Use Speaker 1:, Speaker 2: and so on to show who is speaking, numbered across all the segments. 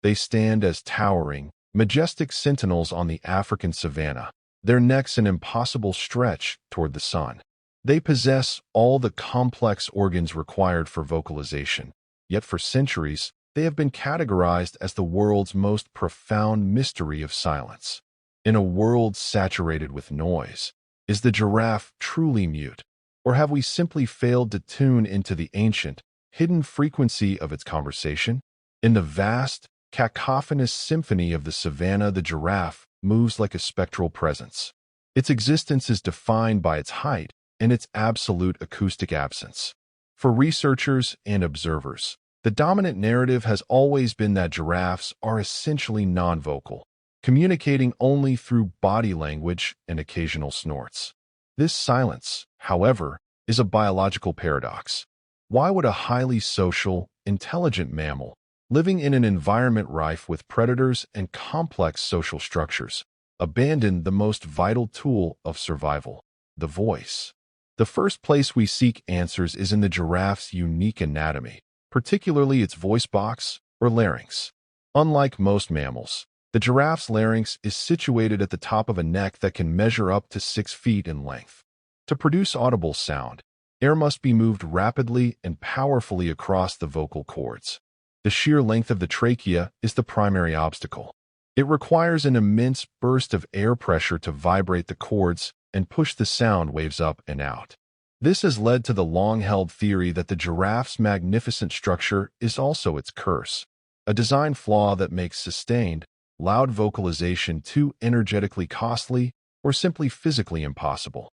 Speaker 1: They stand as towering, majestic sentinels on the African savanna, their necks an impossible stretch toward the sun. They possess all the complex organs required for vocalization, yet for centuries, they have been categorized as the world's most profound mystery of silence. In a world saturated with noise, is the giraffe truly mute, or have we simply failed to tune into the ancient, hidden frequency of its conversation? In the vast, cacophonous symphony of the savanna, the giraffe moves like a spectral presence. Its existence is defined by its height and its absolute acoustic absence. For researchers and observers, the dominant narrative has always been that giraffes are essentially non-vocal, communicating only through body language and occasional snorts. This silence, however, is a biological paradox. Why would a highly social, intelligent mammal, living in an environment rife with predators and complex social structures, abandon the most vital tool of survival, the voice? The first place we seek answers is in the giraffe's unique anatomy, particularly its voice box, or larynx. Unlike most mammals, the giraffe's larynx is situated at the top of a neck that can measure up to 6 feet in length. To produce audible sound, air must be moved rapidly and powerfully across the vocal cords. The sheer length of the trachea is the primary obstacle. It requires an immense burst of air pressure to vibrate the cords and push the sound waves up and out. This has led to the long-held theory that the giraffe's magnificent structure is also its curse, a design flaw that makes sustained, loud vocalization too energetically costly or simply physically impossible.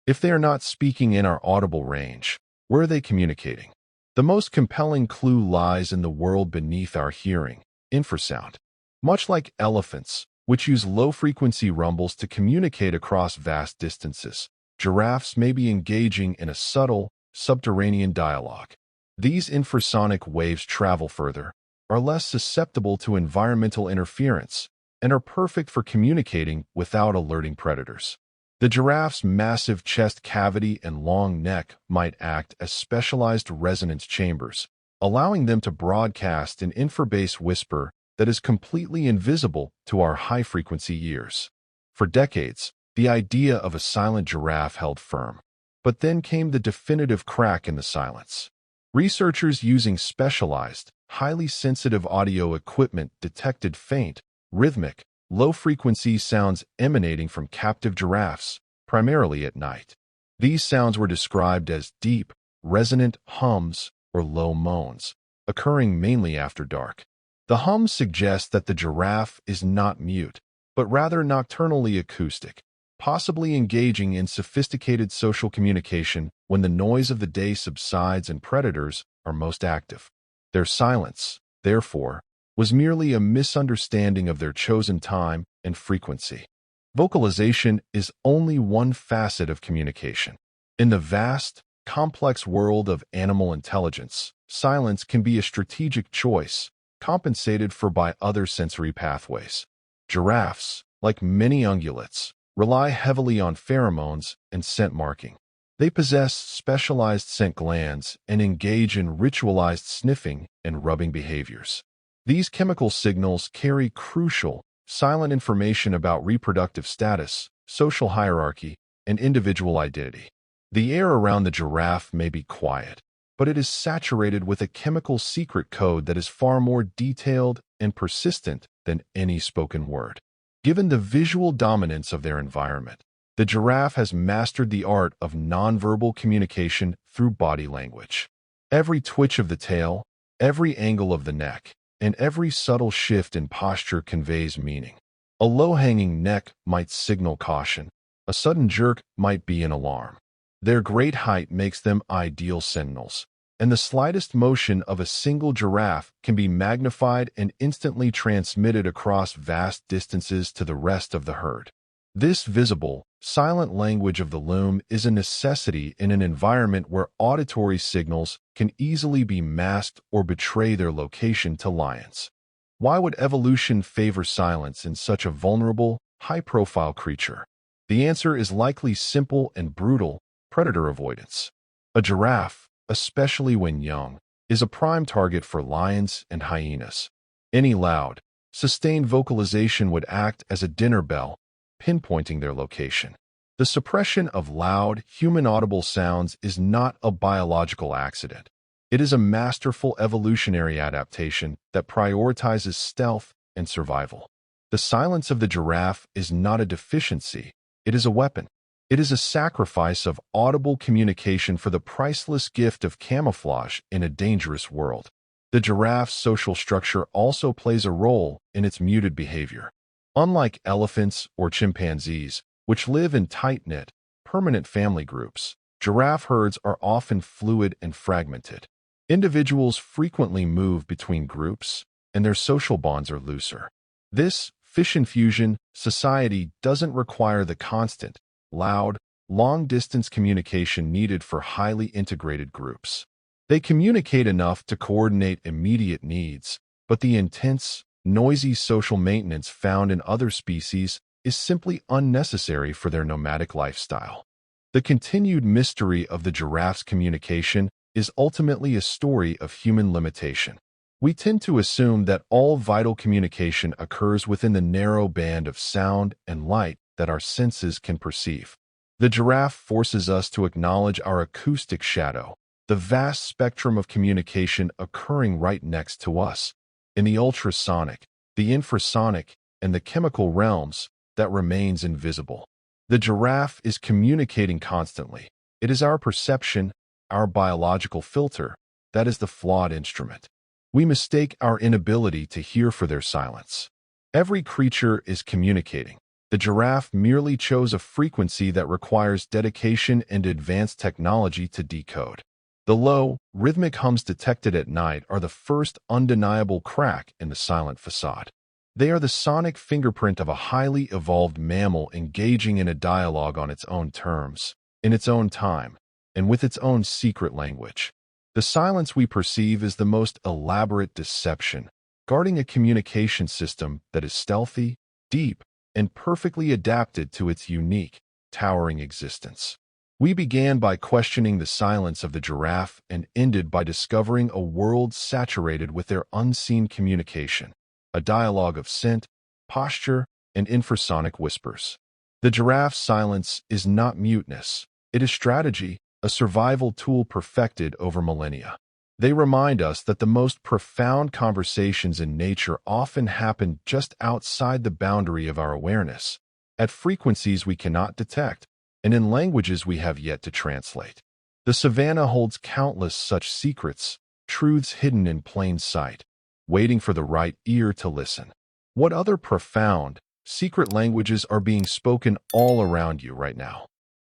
Speaker 1: If they are not speaking in our audible range, where are they communicating? The most compelling clue lies in the world beneath our hearing, infrasound. Much like elephants, which use low-frequency rumbles to communicate across vast distances, giraffes may be engaging in a subtle, subterranean dialogue. These infrasonic waves travel further, are less susceptible to environmental interference, and are perfect for communicating without alerting predators. The giraffe's massive chest cavity and long neck might act as specialized resonance chambers, allowing them to broadcast an infrabass whisper that is completely invisible to our high-frequency ears. For decades, the idea of a silent giraffe held firm, but then came the definitive crack in the silence. Researchers using specialized, highly sensitive audio equipment detected faint, rhythmic, low-frequency sounds emanating from captive giraffes, primarily at night. These sounds were described as deep, resonant hums or low moans, occurring mainly after dark. The hums suggest that the giraffe is not mute, but rather nocturnally acoustic, possibly engaging in sophisticated social communication when the noise of the day subsides and predators are most active. Their silence, therefore, was merely a misunderstanding of their chosen time and frequency. Vocalization is only one facet of communication. In the vast, complex world of animal intelligence, silence can be a strategic choice, compensated for by other sensory pathways. Giraffes, like many ungulates, rely heavily on pheromones and scent marking. They possess specialized scent glands and engage in ritualized sniffing and rubbing behaviors. These chemical signals carry crucial, silent information about reproductive status, social hierarchy, and individual identity. The air around the giraffe may be quiet, but it is saturated with a chemical secret code that is far more detailed and persistent than any spoken word. Given the visual dominance of their environment, the giraffe has mastered the art of nonverbal communication through body language. Every twitch of the tail, every angle of the neck, and every subtle shift in posture conveys meaning. A low-hanging neck might signal caution. A sudden jerk might be an alarm. Their great height makes them ideal sentinels, and the slightest motion of a single giraffe can be magnified and instantly transmitted across vast distances to the rest of the herd. This visible, silent language of the loom is a necessity in an environment where auditory signals can easily be masked or betray their location to lions. Why would evolution favor silence in such a vulnerable, high-profile creature? The answer is likely simple and brutal: predator avoidance. A giraffe, especially when young, is a prime target for lions and hyenas. Any loud, sustained vocalization would act as a dinner bell, pinpointing their location. The suppression of loud, human-audible sounds is not a biological accident. It is a masterful evolutionary adaptation that prioritizes stealth and survival. The silence of the giraffe is not a deficiency, it is a weapon. It is a sacrifice of audible communication for the priceless gift of camouflage in a dangerous world. The giraffe's social structure also plays a role in its muted behavior. Unlike elephants or chimpanzees, which live in tight-knit, permanent family groups, giraffe herds are often fluid and fragmented. Individuals frequently move between groups, and their social bonds are looser. This fish-and-fusion society doesn't require the constant, loud, long-distance communication needed for highly integrated groups. They communicate enough to coordinate immediate needs, but the intense, noisy social maintenance found in other species is simply unnecessary for their nomadic lifestyle. The continued mystery of the giraffe's communication is ultimately a story of human limitation. We tend to assume that all vital communication occurs within the narrow band of sound and light that our senses can perceive. The giraffe forces us to acknowledge our acoustic shadow, the vast spectrum of communication occurring right next to us, in the ultrasonic, the infrasonic, and the chemical realms that remains invisible. The giraffe is communicating constantly. It is our perception, our biological filter, that is the flawed instrument. We mistake our inability to hear for their silence. Every creature is communicating. The giraffe merely chose a frequency that requires dedication and advanced technology to decode. The low, rhythmic hums detected at night are the first undeniable crack in the silent facade. They are the sonic fingerprint of a highly evolved mammal engaging in a dialogue on its own terms, in its own time, and with its own secret language. The silence we perceive is the most elaborate deception, guarding a communication system that is stealthy, deep, and perfectly adapted to its unique, towering existence. We began by questioning the silence of the giraffe and ended by discovering a world saturated with their unseen communication, a dialogue of scent, posture, and infrasonic whispers. The giraffe's silence is not muteness, it is strategy, a survival tool perfected over millennia. They remind us that the most profound conversations in nature often happen just outside the boundary of our awareness, at frequencies we cannot detect, and in languages we have yet to translate. The savanna holds countless such secrets, truths hidden in plain sight, waiting for the right ear to listen. What other profound, secret languages are being spoken all around you right now?